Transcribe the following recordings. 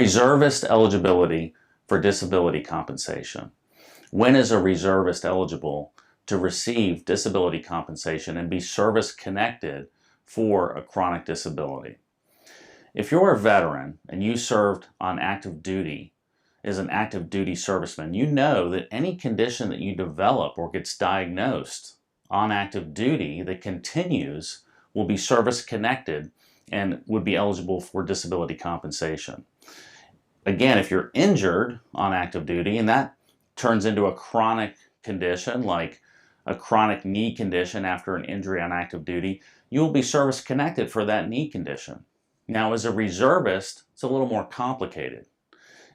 Reservist eligibility for disability compensation. When is a reservist eligible to receive disability compensation and be service connected for a chronic disability? If you're a veteran and you served on active duty as an active duty serviceman, you know that any condition that you develop or gets diagnosed on active duty that continues will be service connected and would be eligible for disability compensation. Again, if you're injured on active duty and that turns into a chronic condition like a chronic knee condition after an injury on active duty, you will be service connected for that knee condition. Now, as a reservist, it's a little more complicated.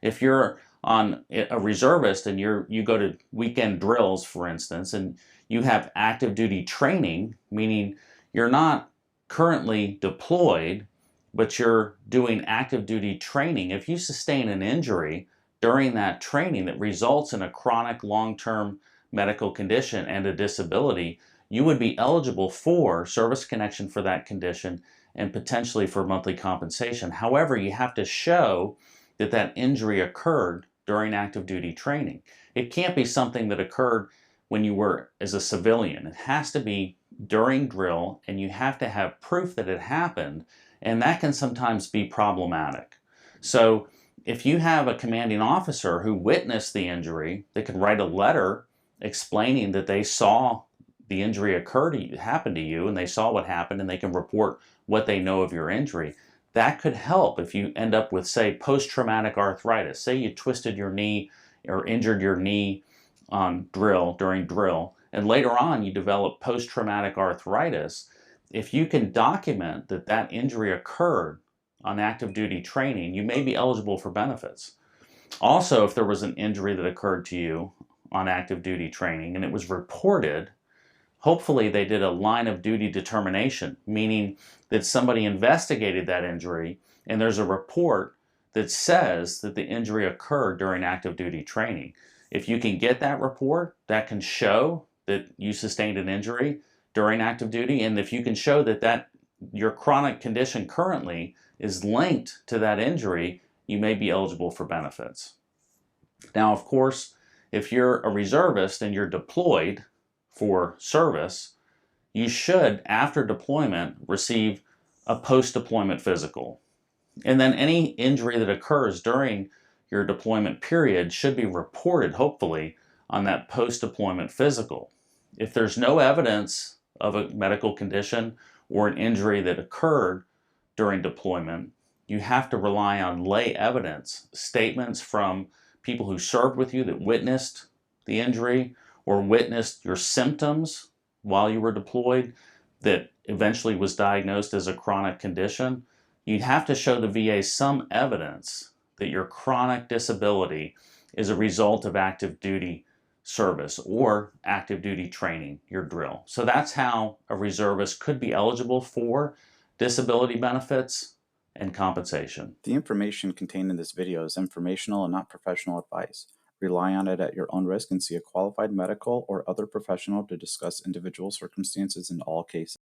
If you're on a reservist and you go to weekend drills, for instance, and you have active duty training, meaning you're not currently deployed, but you're doing active duty training. If you sustain an injury during that training that results in a chronic long-term medical condition and a disability, you would be eligible for service connection for that condition and potentially for monthly compensation. However, you have to show that that injury occurred during active duty training. It can't be something that occurred when you were as a civilian. It has to be during drill, and you have to have proof that it happened, and that can sometimes be problematic. So if you have a commanding officer who witnessed the injury, they could write a letter explaining that they saw the injury happen to you, and they saw what happened, and they can report what they know of your injury. That could help if you end up with, say, post-traumatic arthritis. Say you twisted your knee or injured your knee on during drill, and later on you develop post-traumatic arthritis. If you can document that that injury occurred on active duty training, you may be eligible for benefits. Also, if there was an injury that occurred to you on active duty training and it was reported, hopefully they did a line of duty determination, meaning that somebody investigated that injury and there's a report that says that the injury occurred during active duty training. If you can get that report, that can show that you sustained an injury during active duty, and if you can show that your chronic condition currently is linked to that injury, you may be eligible for benefits. Now, of course, if you're a reservist and you're deployed for service, you should, after deployment, receive a post-deployment physical. And then any injury that occurs during your deployment period should be reported, hopefully, on that post-deployment physical. If there's no evidence of a medical condition or an injury that occurred during deployment, you have to rely on lay evidence, statements from people who served with you that witnessed the injury or witnessed your symptoms while you were deployed that eventually was diagnosed as a chronic condition. You'd have to show the VA some evidence that your chronic disability is a result of active duty service or active duty training, your drill. So that's how a reservist could be eligible for disability benefits and compensation. The information contained in this video is informational and not professional advice. Rely on it at your own risk and see a qualified medical or other professional to discuss individual circumstances in all cases.